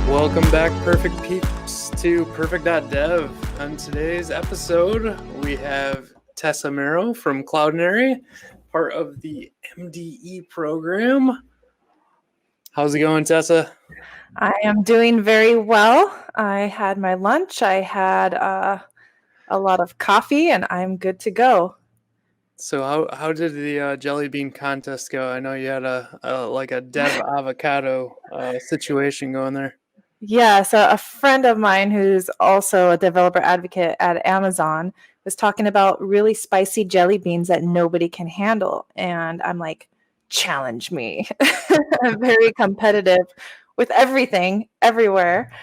Welcome back, Perfect Peeps, to Perfect.dev. On today's episode, we have Tessa Mero from Cloudinary, part of the MDE program. How's it going, Tessa? I am doing very well. I had my lunch. I had a lot of coffee, and I'm good to go. So how did the jelly bean contest go? I know you had a dev avocado situation going there. Yeah, so a friend of mine who's also a developer advocate at Amazon was talking about really spicy jelly beans that nobody can handle. And I'm like, challenge me. I'm very competitive with everything, everywhere.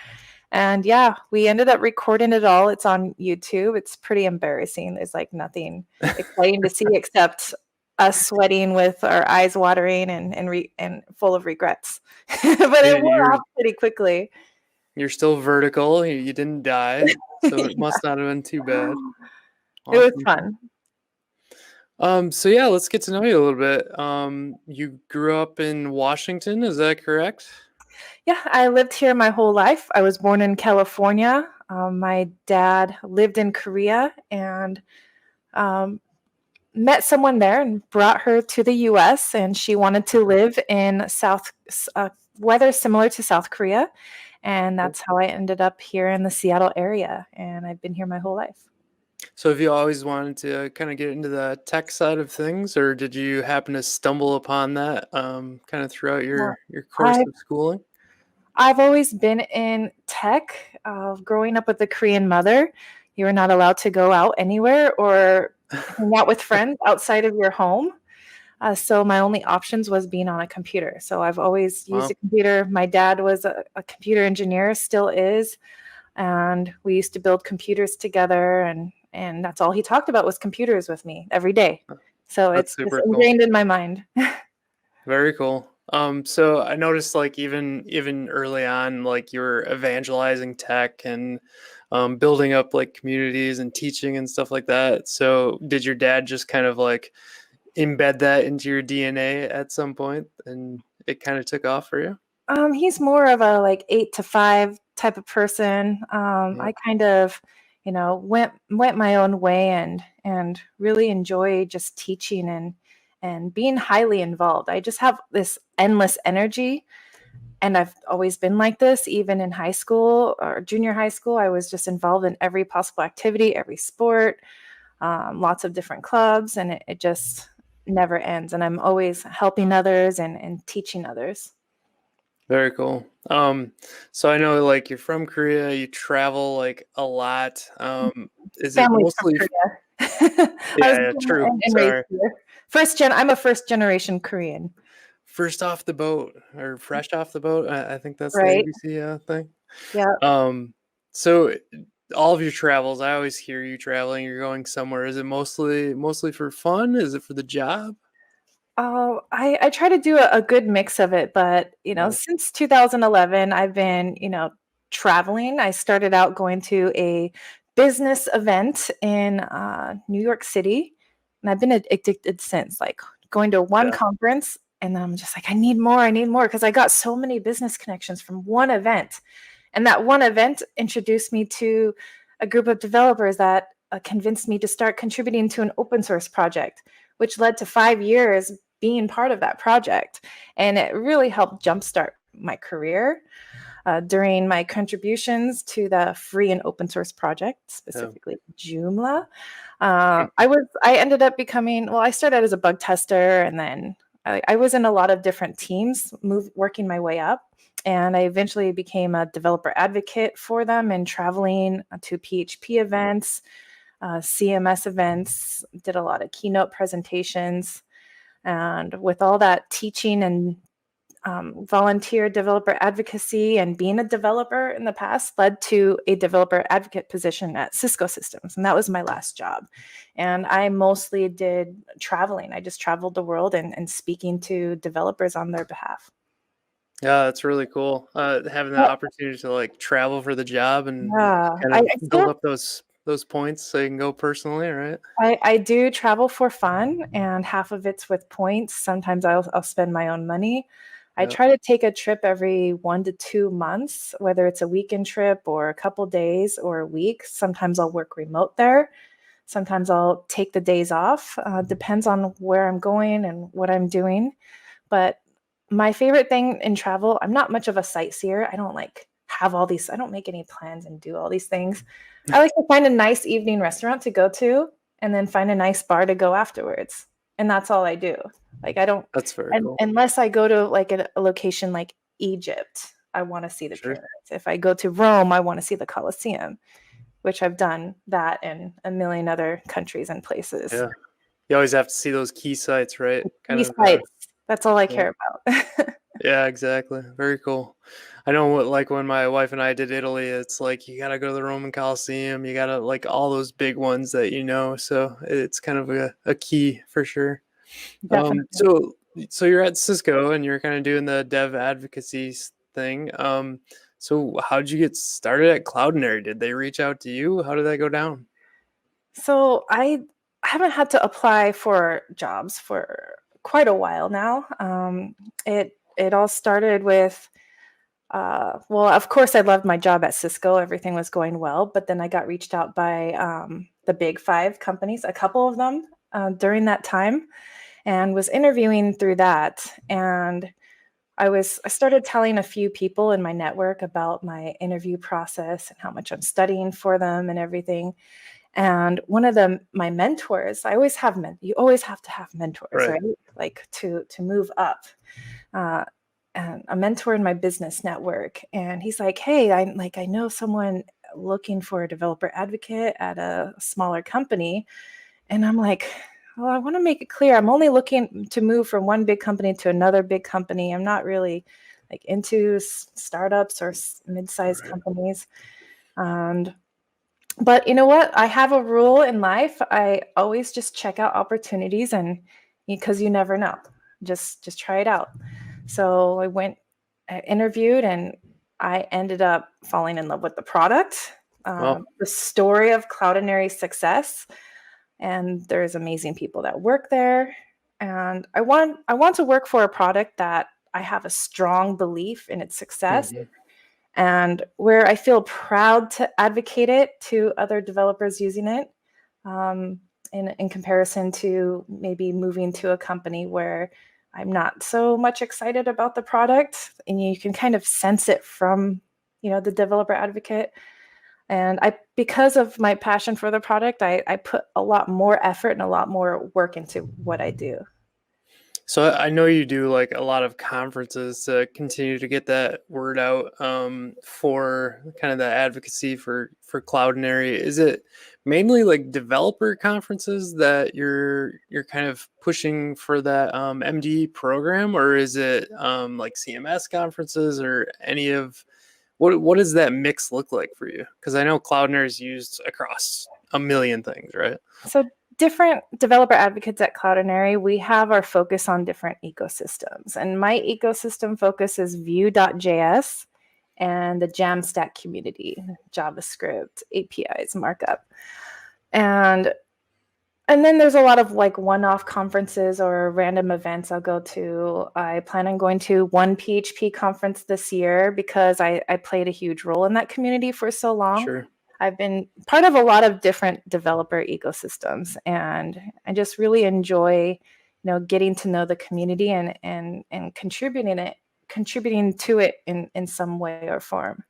And yeah, we ended up recording it all. It's on YouTube. It's pretty embarrassing. There's like nothing exciting to see except us sweating with our eyes watering and full of regrets. But it wore off pretty quickly. You're still vertical. You didn't die, so it must not have been too bad. It was fun. So yeah, let's get to know you a little bit. You grew up in Washington, is that correct? Yeah, I lived here my whole life. I was born in California. My dad lived in Korea and met someone there and brought her to the U.S. and she wanted to live in weather similar to South Korea. And that's how I ended up here in the Seattle area. And I've been here my whole life. So have you always wanted to kind of get into the tech side of things, or did you happen to stumble upon that kind of throughout your course of schooling? I've always been in tech. Growing up with a Korean mother, you were not allowed to go out anywhere or hang out with friends outside of your home. So my only options was being on a computer. So I've always used a computer. My dad was a computer engineer, still is. And we used to build computers together. And that's all he talked about was computers with me every day. So it's just ingrained in my mind. Very cool. So I noticed like even early on, like you were evangelizing tech and building up like communities and teaching and stuff like that. So did your dad just kind of like embed that into your DNA at some point and it kind of took off for you? He's more of a like 8 to 5 type of person. I kind of, went my own way and really enjoy just teaching and being highly involved. I just have this endless energy. And I've always been like this, even in high school or junior high school. I was just involved in every possible activity, every sport, lots of different clubs, and it just never ends. And I'm always helping others and teaching others. Very cool. So I know like you're from Korea, you travel like a lot. Is it mostly Yeah, true. Sorry. I'm a first generation Korean. First off the boat or fresh off the boat. I think that's right. the ABC thing. Yeah. So all of your travels, I always hear you traveling, you're going somewhere. Is it mostly for fun? Is it for the job? Oh, I try to do a good mix of it, but since 2011, I've been, traveling. I started out going to a business event in New York City, and I've been addicted since, like going to one conference, and then I'm just like, I need more, because I got so many business connections from one event. And that one event introduced me to a group of developers that convinced me to start contributing to an open source project, which led to 5 years being part of that project. And it really helped jumpstart my career during my contributions to the free and open source project, specifically Joomla. I ended up becoming, I started as a bug tester, and then I was in a lot of different teams, working my way up. And I eventually became a developer advocate for them and traveling to PHP events, CMS events, did a lot of keynote presentations. And with all that teaching and volunteer developer advocacy and being a developer in the past led to a developer advocate position at Cisco Systems. And that was my last job. And I mostly did traveling. I just traveled the world and speaking to developers on their behalf. Yeah, that's really cool. Having that opportunity to like travel for the job and kind of build up those points so you can go personally, right? I do travel for fun, and half of it's with points. Sometimes I'll spend my own money. I try to take a trip every 1 to 2 months, whether it's a weekend trip or a couple days or a week. Sometimes I'll work remote there. Sometimes I'll take the days off. Depends on where I'm going and what I'm doing. But my favorite thing in travel, I'm not much of a sightseer. I don't like have all these, I don't make any plans and do all these things. I like to find a nice evening restaurant to go to and then find a nice bar to go afterwards. And that's all I do. Like I don't, That's very and cool. unless I go to like a location like Egypt, I want to see the Sure. pyramids. If I go to Rome, I want to see the Colosseum, which I've done that in a million other countries and places. Yeah. You always have to see those key sites, right? Kind These of, sites, that's all I yeah. care about. Yeah, exactly. Very cool. I know what, like when my wife and I did Italy, it's like you gotta go to the Roman Colosseum, you gotta like all those big ones that you know. So it's kind of a key for sure. Definitely. So you're at Cisco and you're kind of doing the dev advocacy thing. So how did you get started at Cloudinary? Did they reach out to you? How did that go down? So I haven't had to apply for jobs for quite a while now. It all started with well, of course, I loved my job at Cisco. Everything was going well, but then I got reached out by the big five companies, a couple of them during that time, and was interviewing through that. And I started telling a few people in my network about my interview process and how much I'm studying for them and everything. And one of my mentors, I always have you always have to have mentors, Right. right? Like to move up. Uh, and a mentor in my business network, and he's like, "Hey, I know someone looking for a developer advocate at a smaller company." And I'm like, "Well, I want to make it clear I'm only looking to move from one big company to another big company. I'm not really like into startups or mid-sized Right. companies." And but you know what? I have a rule in life. I always just check out opportunities, and because you never know. Just try it out. So I interviewed, and I ended up falling in love with the product, Well, the story of Cloudinary's success, and there's amazing people that work there. And I want to work for a product that I have a strong belief in its success mhm. and where I feel proud to advocate it to other developers using it, um, in comparison to maybe moving to a company where I'm not so much excited about the product, and you can kind of sense it from the developer advocate. And because of my passion for the product, I put a lot more effort and a lot more work into what I do. So I know you do like a lot of conferences to continue to get that word out for kind of the advocacy for Cloudinary. Is it mainly like developer conferences that you're kind of pushing for that MD program, or is it like CMS conferences or any of what does that mix look like for you? Because I know Cloudinary is used across a million things, right? So different developer advocates at Cloudinary, we have our focus on different ecosystems. And my ecosystem focus is Vue.js and the Jamstack community, JavaScript, APIs, markup. And and then there's a lot of like one-off conferences or random events I'll go to. I plan on going to one PHP conference this year because I played a huge role in that community for so long. Sure. I've been part of a lot of different developer ecosystems, and I just really enjoy, getting to know the community and contributing to it in some way or form.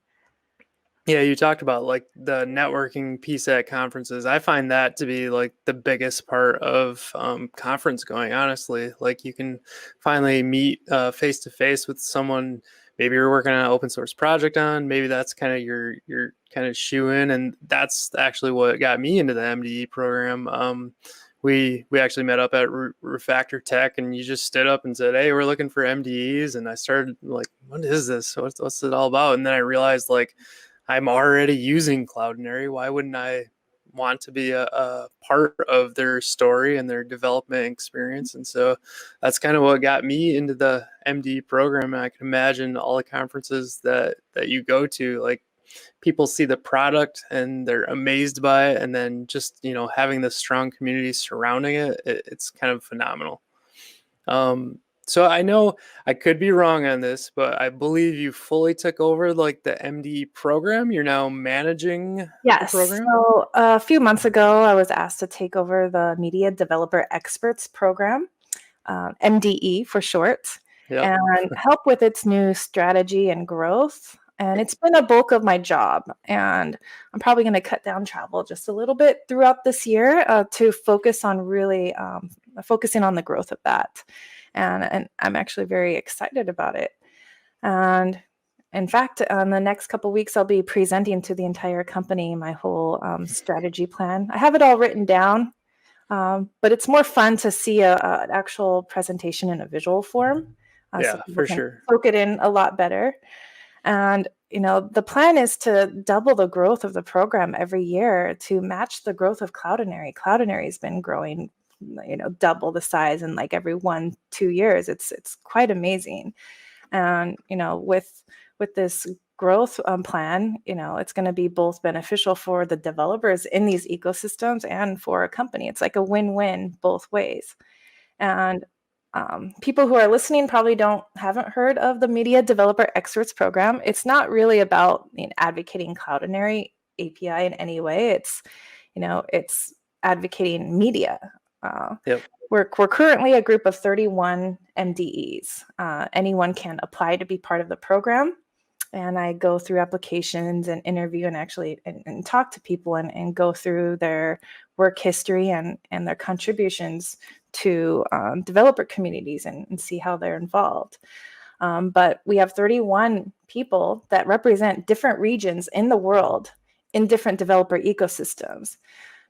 Yeah, you talked about like the networking piece at conferences. I find that to be like the biggest part of conference going, honestly. Like you can finally meet face to face with someone maybe you're working on an open source project on. Maybe that's kind of your kind of shoe in. And that's actually what got me into the MDE program. We actually met up at Refactor Tech, and you just stood up and said, "Hey, we're looking for MDEs." And I started like, "What is this? What's it all about?" And then I realized like I'm already using Cloudinary. Why wouldn't I want to be a part of their story and their development experience? And so that's kind of what got me into the MD program. And I can imagine all the conferences that you go to, like people see the product and they're amazed by it, and then just having this strong community surrounding it, it's kind of phenomenal. So I know I could be wrong on this, but I believe you fully took over like the MD program. You're now managing the Yes. program. So a few months ago, I was asked to take over the Media Developer Experts program, MDE for short, Yep. and help with its new strategy and growth. And it's been a bulk of my job. And I'm probably going to cut down travel just a little bit throughout this year to focus on really focusing on the growth of that. And I'm actually very excited about it. And in fact, on the next couple weeks, I'll be presenting to the entire company my whole strategy plan. I have it all written down, but it's more fun to see an actual presentation in a visual form, so Yeah, people for can sure. soak it in a lot better. And the plan is to double the growth of the program every year to match the growth of Cloudinary. Cloudinary has been growing, double the size in like every 1-2 years. It's quite amazing. And with this growth plan, it's going to be both beneficial for the developers in these ecosystems and for a company. It's like a win-win both ways. And people who are listening probably haven't heard of the Media Developer Experts Program. It's not really about advocating Cloudinary API in any way. It's advocating media. Uh, Yep. we're currently a group of 31 MDEs. Anyone can apply to be part of the program. And I go through applications and interview and actually and talk to people and go through their work history and their contributions to developer communities and see how they're involved. But we have 31 people that represent different regions in the world in different developer ecosystems.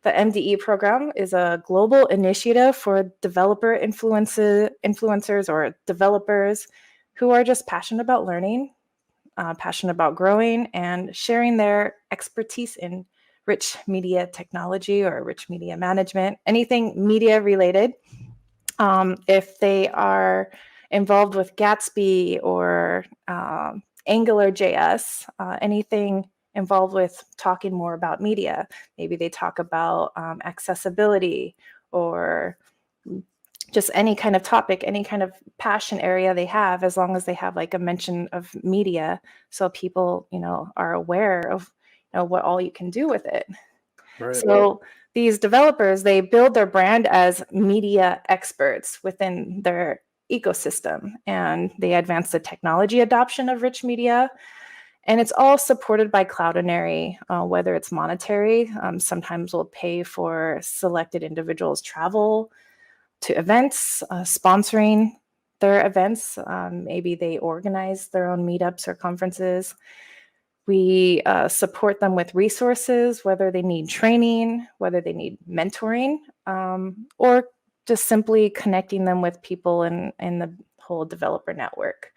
The MDE program is a global initiative for developer influencers or developers who are just passionate about learning, passionate about growing, and sharing their expertise in rich media technology or rich media management, anything media related. If they are involved with Gatsby or Angular.js, anything involved with talking more about media. Maybe they talk about accessibility or just any kind of topic, any kind of passion area they have, as long as they have like a mention of media, so people, are aware of what all you can do with it. Right. So these developers, they build their brand as media experts within their ecosystem, and they advance the technology adoption of rich media. And it's all supported by Cloudinary, whether it's monetary. Sometimes we'll pay for selected individuals' travel to events, sponsoring their events. Maybe they organize their own meetups or conferences. We support them with resources, whether they need training, whether they need mentoring, or just simply connecting them with people in the whole developer network.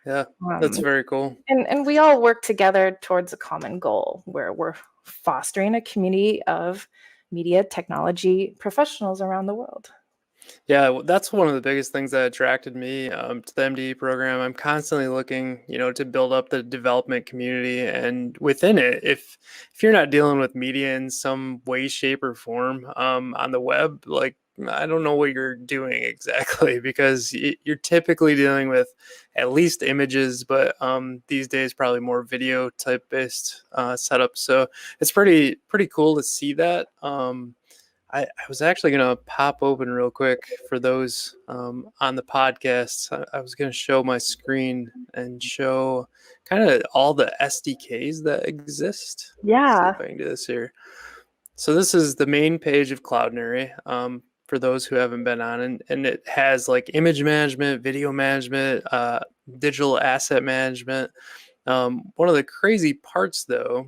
Yeah, that's Um, very cool. and we all work together towards a common goal where we're fostering a community of media technology professionals around the world. Yeah, that's one of the biggest things that attracted me to the MDE program. I'm constantly looking, to build up the development community, and within it, if you're not dealing with media in some way, shape, or form on the web, like I don't know what you're doing exactly because you're typically dealing with at least images, but these days probably more video type based setup. So it's pretty cool to see that. I was actually going to pop open real quick for those on the podcast. I was going to show my screen and show kind of all the SDKs that exist. Let's see Yeah. if I can do this here. So this is the main page of Cloudinary for those who haven't been on, and it has like image management, video management, digital asset management. One of the crazy parts, though,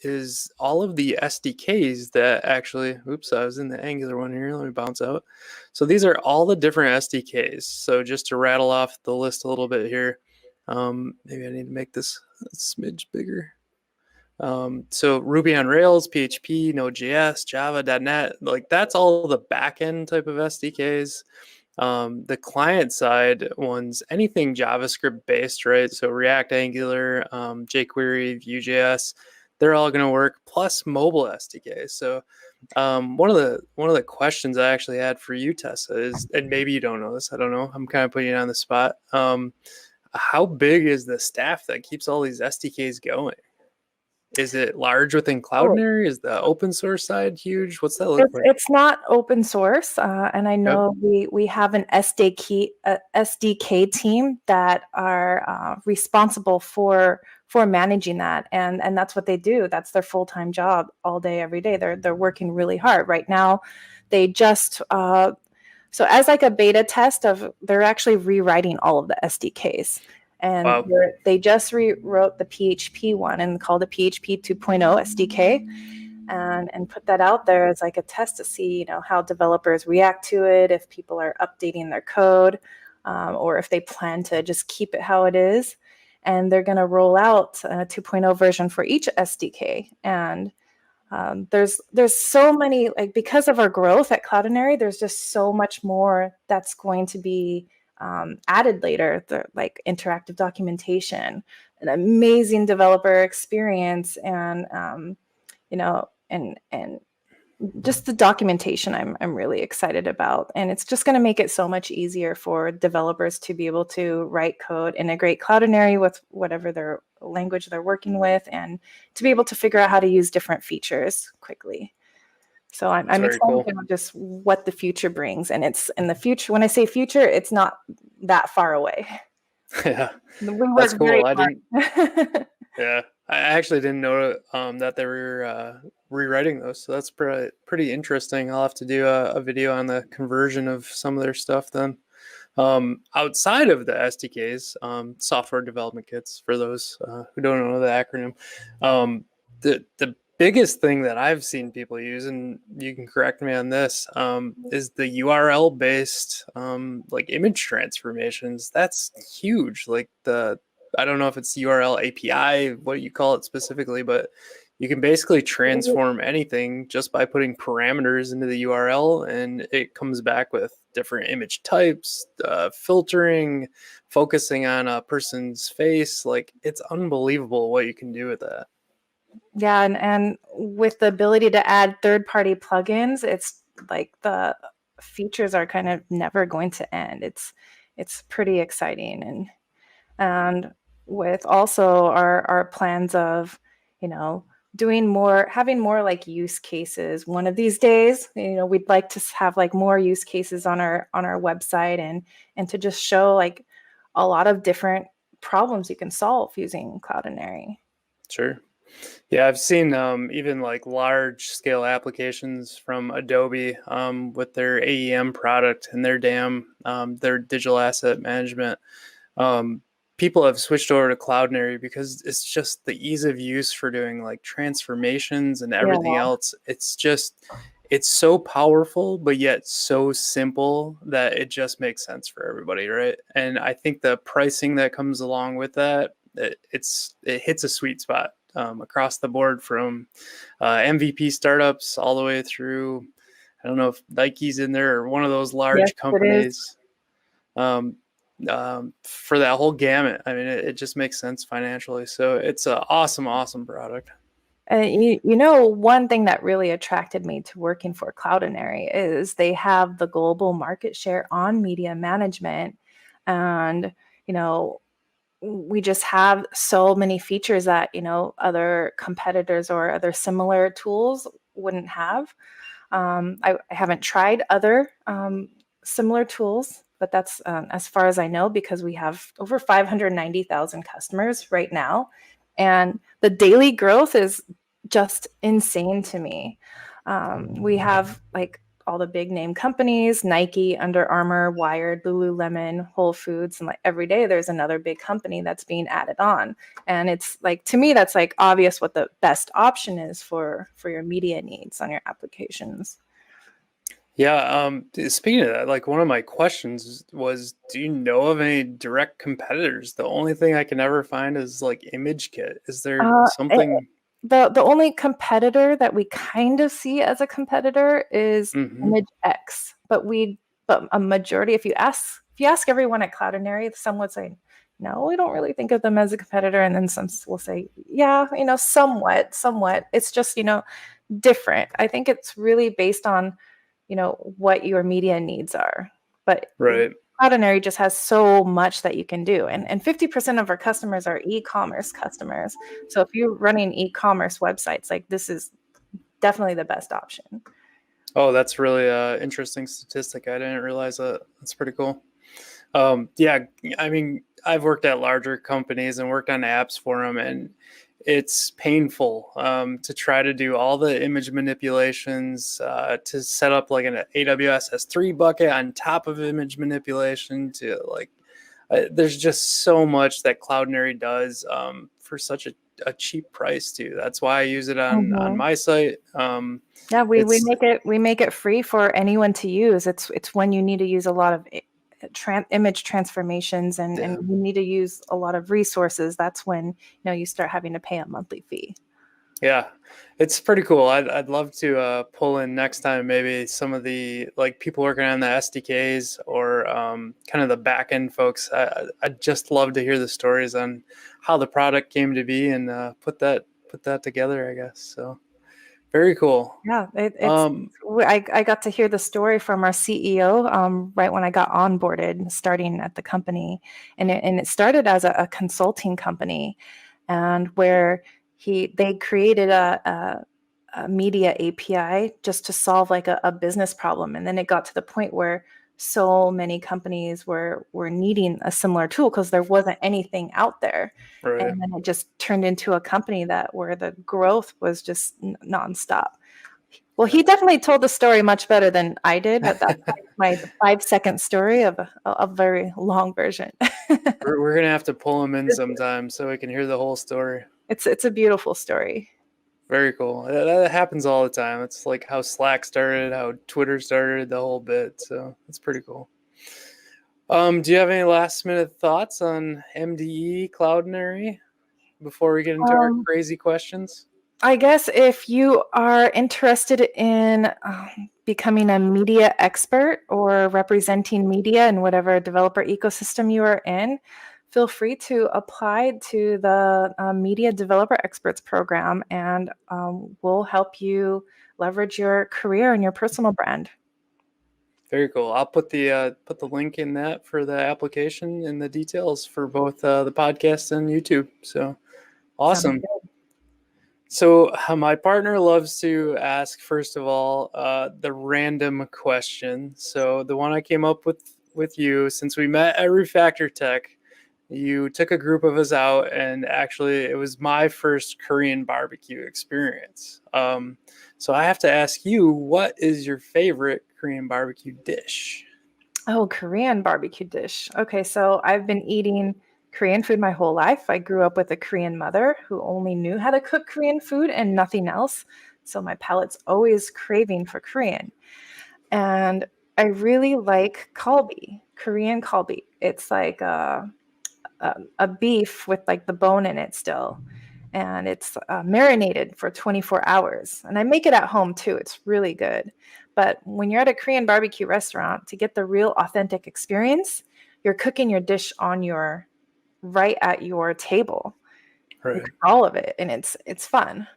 is all of the SDKs that actually, oops, I was in the Angular one here. Let me bounce out. So these are all the different SDKs. So just to rattle off the list a little bit here, maybe I need to make this a smidge bigger. So Ruby on Rails, PHP, Node.js, Java.net, like that's all the backend type of SDKs. The client side ones, anything JavaScript based, right? So React, Angular, jQuery, Vue.js, they're all going to work, plus mobile SDK. So one of the questions I actually had for you, Tessa, is, and maybe you don't know this, I don't know, I'm kind of putting you on the spot. How big is the staff that keeps all these SDKs going? Is it large within Oh, Cloudinary? Is the open source side huge? What's that look it's like? it's not open source, and I Yep. know we have an SDK team that are responsible for managing that, and that's what they do. That's their full-time job all day, every day. They're working really hard right now. They just so as like a beta test of they're actually rewriting all of the SDKs. And Wow. they just rewrote the PHP one and called it PHP 2.0 SDK, and put that out there as like a test to see, how developers react to it, if people are updating their code, or if they plan to just keep it how it is. And they're going to roll out a 2.0 version for each SDK. And there's so many, like, because of our growth at Cloudinary, there's just so much more that's going to be added later, like interactive documentation, an amazing developer experience, and and just the documentation I'm really excited about. And it's just going to make it so much easier for developers to be able to write code, integrate Cloudinary with whatever their language they're working with, and to be able to figure out how to use different features quickly. So That's I'm very excited cool. about just what the future brings. And it's in the future. When I say future, it's not that far away. Yeah, We that's work very cool. I didn't, hard. yeah, I actually didn't know that they were rewriting those. So that's pretty interesting. I'll have to do a video on the conversion of some of their stuff then. Outside of the SDKs, software development kits, for those who don't know the acronym, the biggest thing that I've seen people use, and you can correct me on this, is the URL based like image transformations. That's huge. Like I don't know if it's URL API, what you call it specifically, but you can basically transform anything just by putting parameters into the URL, and it comes back with different image types, filtering, focusing on a person's face. Like, it's unbelievable what you can do with that. Yeah, and with the ability to add third-party plugins, it's like the features are kind of never going to end. It's pretty exciting. And with also our plans of, you know, doing more, having more like use cases. One of these days, we'd like to have like more use cases on our website, and to just show like a lot of different problems you can solve using Cloudinary. Sure. Yeah, I've seen even like large scale applications from Adobe with their AEM product and their their digital asset management. Um, People have switched over to Cloudinary because it's just the ease of use for doing like transformations and Yeah. everything else. It's so powerful, but yet so simple that it just makes sense for everybody, right? And I think the pricing that comes along with that, it hits a sweet spot across the board, from MVP startups all the way through. I don't know if Nike's in there or one of those Yes, large it is. companies. Um, for that whole gamut, I mean, it just makes sense financially. So it's an awesome, awesome product. One thing that really attracted me to working for Cloudinary is they have the global market share on media management. And, we just have so many features that, other competitors or other similar tools wouldn't have. I haven't tried other similar tools, but that's as far as I know, because we have over 590,000 customers right now. And the daily growth is just insane to me. We have like all the big name companies: Nike, Under Armour, Wired, Lululemon, Whole Foods, and like every day there's another big company that's being added on. And it's like, to me, that's like obvious what the best option is for your media needs on your applications. Yeah. Speaking of that, like, one of my questions was, do you know of any direct competitors? The only thing I can ever find is like Image Kit. Is there Uh, eh, something? the only competitor that we kind of see as a competitor is Hmm. Image X, but a majority, if you ask everyone at Cloudinary, some would say no, we don't really think of them as a competitor. And then some will say, yeah, somewhat. It's just, different. I think it's really based on, what your media needs are. But Right. Cloudinary just has so much that you can do. And 50% of our customers are e-commerce customers. So if you're running e-commerce websites, like this is definitely the best option. Oh, that's really interesting statistic. I didn't realize that. That's pretty cool. Yeah, I mean, I've worked at larger companies and worked on apps for them, and it's painful to try to do all the image manipulations, to set up like an AWS S3 bucket on top of image manipulation. To like, there's just so much that Cloudinary does for such a cheap price too. That's why I use it on Mhm. my site. Yeah, we It's make it free for anyone to use. It's when you need to use a lot of image transformations and yeah. you need to use a lot of resources. That's when you start having to pay a monthly fee. Yeah, it's pretty cool. I'd love to pull in next time maybe some of the like people working on the SDKs or kind of the back end folks. I'd just love to hear the stories on how the product came to be and put that together, I guess. So very cool. Yeah, Um, I got to hear the story from our CEO right when I got onboarded, starting at the company, and it started as a consulting company, and where they created a media API just to solve like a business problem, and then it got to the point where so many companies were needing a similar tool because there wasn't anything out there, right. and then it just turned into a company that where the growth was just nonstop. Well, he definitely told the story much better than I did, but that's my 5-second story of a very long version. We're gonna have to pull them in It's sometime so we can hear the whole story. it's a beautiful story. Very cool. That happens all the time. It's like how Slack started, how Twitter started, the whole bit. So it's pretty cool. Do you have any last minute thoughts on MDE Cloudinary before we get into our Um, crazy questions? I guess if you are interested in becoming a media expert or representing media in whatever developer ecosystem you are in, feel free to apply to the Media Developer Experts program, and we'll help you leverage your career and your personal brand. Very cool. I'll put the link in that for the application and the details for both the podcast and YouTube. So Sounds awesome. good. So my partner loves to ask first of all the random question. So the one I came up with you since we met at Refactor Tech, you took a group of us out, and actually it was my first Korean barbecue experience. So I have to ask you, what is your favorite Korean barbecue dish? Oh, Korean barbecue dish. Okay, so I've been eating Korean food my whole life. I grew up with a Korean mother who only knew how to cook Korean food and nothing else. So my palate's always craving for Korean. And I really like kalbi, Korean kalbi. It's like a beef with like the bone in it still. And it's marinated for 24 hours. And I make it at home too. It's really good. But when you're at a Korean barbecue restaurant, to get the real authentic experience, you're cooking your dish on your right at your table. You Right. cook all of it, and it's fun.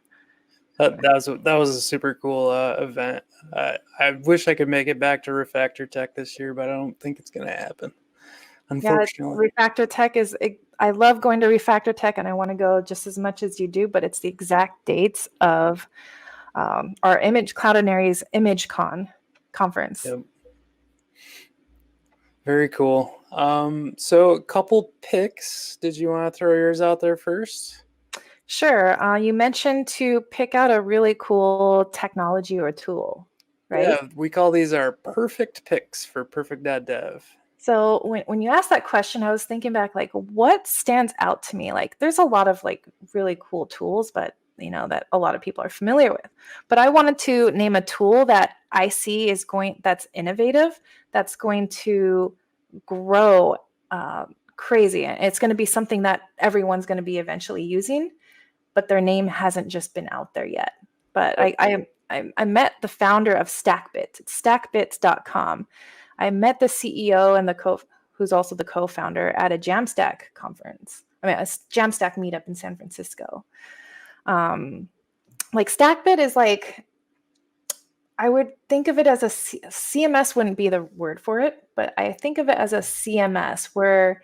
That was a super cool event. I wish I could make it back to Refactor Tech this year, but I don't think it's going to happen, Yeah, unfortunately. Refactor Tech I love going to Refactor Tech, and I want to go just as much as you do, but it's the exact dates of our Image Cloudinary's ImageCon conference. Yep. Very cool. So a couple picks. Did you want to throw yours out there first? Sure. You mentioned to pick out a really cool technology or tool, right? Yeah, we call these our perfect picks for perfect.dev. So when you asked that question, I was thinking back, like, what stands out to me? Like, there's a lot of like really cool tools, but that a lot of people are familiar with. But I wanted to name a tool that I see that's innovative, that's going to grow crazy, and it's going to be something that everyone's going to be eventually using, but their name hasn't just been out there yet. But Yep. I met the founder of StackBit. It's stackbits.com. I met the CEO and who's also the co-founder, at a Jamstack conference. I mean, a Jamstack meetup in San Francisco. Like StackBit is like, I would think of it as a CMS wouldn't be the word for it, but I think of it as a CMS where,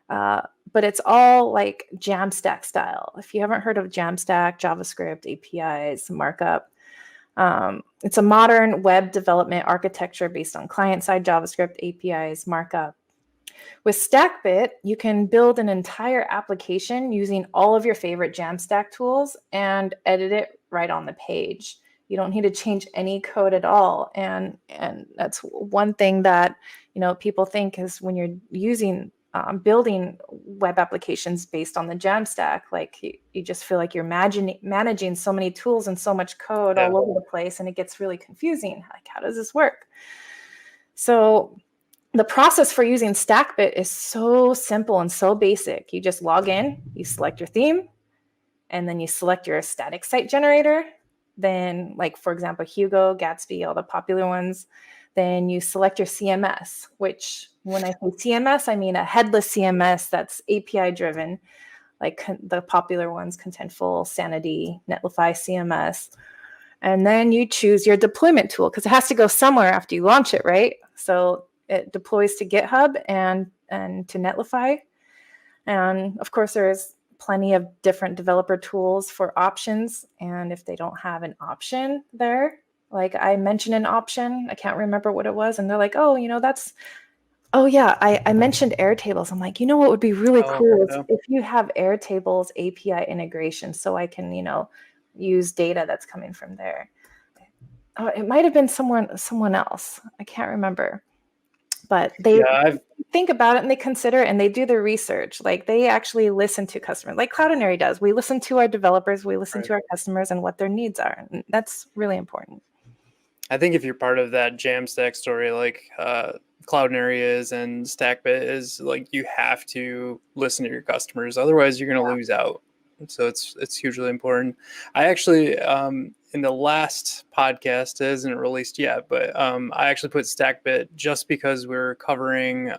but it's all like Jamstack style. If you haven't heard of Jamstack, JavaScript, APIs, markup, it's a modern web development architecture based on client-side JavaScript, APIs, markup. With StackBit, you can build an entire application using all of your favorite Jamstack tools and edit it right on the page. You don't need to change any code at all. And that's one thing that, people think is when you're using building web applications based on the Jamstack, like you just feel like you're managing so many tools and so much code all over the place, and it gets really confusing. Like, how does this work? So the process for using StackBit is so simple and so basic. You just log in, you select your theme, and then you select your static site generator. Then, like, for example, Hugo, Gatsby, all the popular ones. Then you select your CMS, which when I say CMS, I mean a headless CMS that's API driven, like the popular ones, Contentful, Sanity, Netlify CMS. And then you choose your deployment tool because it has to go somewhere after you launch it, right? So it deploys to GitHub and to Netlify. And of course, there's plenty of different developer tools for options. And if they don't have an option there, like I mentioned an option, I can't remember what it was. And they're like, oh, yeah, I mentioned Airtables. I'm like, what would be really cool is if you have Airtables API integration so I can, use data that's coming from there. Oh, it might have been someone else. I can't remember. But they think about it and they consider it and they do their research. Like they actually listen to customers, like Cloudinary does. We listen to our developers, we listen to our customers and what their needs are. And that's really important. I think if you're part of that Jamstack story, like Cloudinary is and StackBit is, like you have to listen to your customers. Otherwise, you're going to lose out. So it's hugely important. I actually, in the last podcast, it isn't released yet, but I actually put StackBit just because we're covering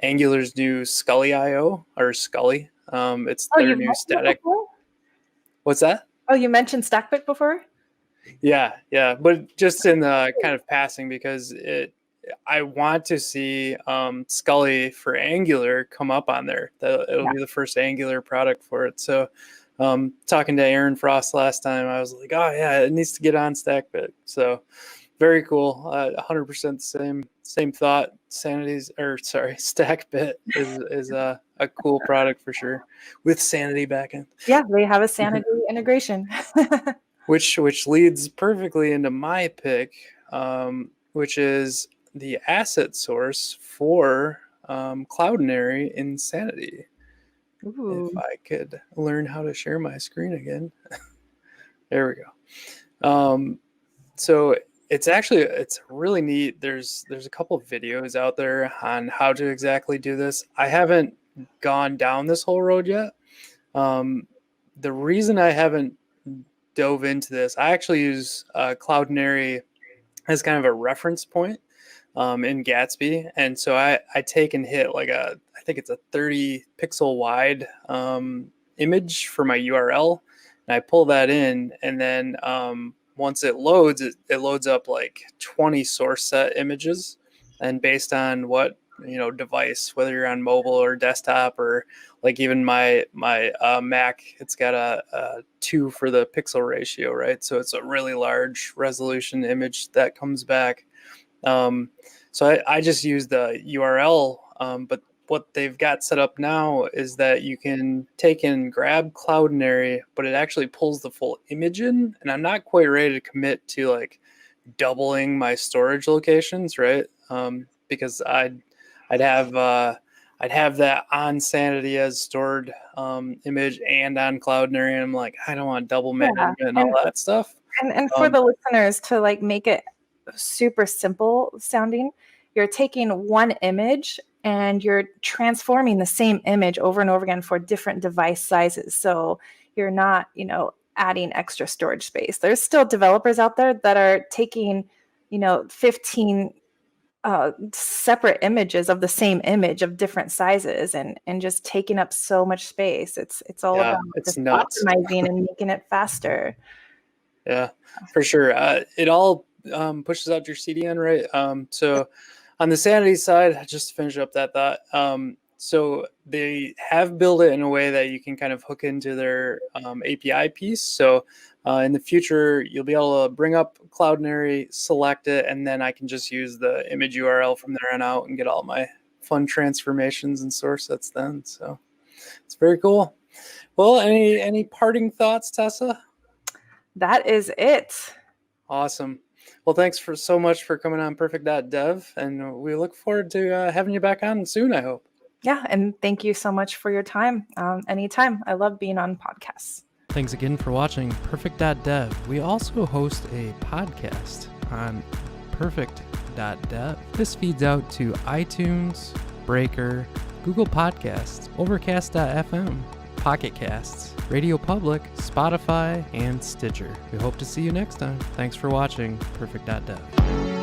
Angular's new Scully IO or Scully. It's their new static. What's that? Oh, you mentioned StackBit before? Yeah, but just in the kind of passing because I want to see Scully for Angular come up on there. It'll be the first Angular product for it. So talking to Aaron Frost last time, I was like, oh yeah, it needs to get on StackBit. So very cool. 100% same thought. StackBit is a cool product for sure with Sanity backend. Yeah, they have a Sanity integration. Which leads perfectly into my pick, which is the asset source for Cloudinary Insanity. Ooh. If I could learn how to share my screen again. There we go. So it's really neat. There's a couple of videos out there on how to exactly do this. I haven't gone down this whole road yet. The reason I haven't dove into this, I actually use Cloudinary as kind of a reference point in Gatsby, and so I take and hit like I think it's a 30 pixel wide image for my URL, and I pull that in, and then once it loads, it loads up like 20 source set images, and based on what device, whether you're on mobile or desktop or like even my Mac, it's got a 2 for the pixel ratio, right? So it's a really large resolution image that comes back. So I just use the URL, but what they've got set up now is that you can take and grab Cloudinary, but it actually pulls the full image in, and I'm not quite ready to commit to like doubling my storage locations, right? Because I'd have that on Sanity as stored image and on Cloudinary, and I'm like, I don't want double management and all that stuff. And for the listeners, to like make it super simple sounding, you're taking one image and you're transforming the same image over and over again for different device sizes. So you're not, adding extra storage space. There's still developers out there that are taking, 15 separate images of the same image of different sizes and just taking up so much space. It's all Yeah, about it's just nuts. optimizing and making it faster. Yeah, for sure. It all pushes out your CDN, right? So on the sanity side, just to finish up that thought, so they have built it in a way that you can kind of hook into their API piece. So in the future, you'll be able to bring up Cloudinary, select it, and then I can just use the image URL from there on out and get all my fun transformations and source sets then. So it's very cool. Well, any parting thoughts, Tessa? That is it. Awesome. Well, thanks for so much for coming on Perfect.dev, and we look forward to having you back on soon, I hope. Yeah, and thank you so much for your time. Anytime. I love being on podcasts. Thanks again for watching Perfect.dev. We also host a podcast on Perfect.dev. This feeds out to iTunes, Breaker, Google Podcasts, Overcast.fm, Pocket Casts, Radio Public, Spotify, and Stitcher. We hope to see you next time. Thanks for watching Perfect.dev.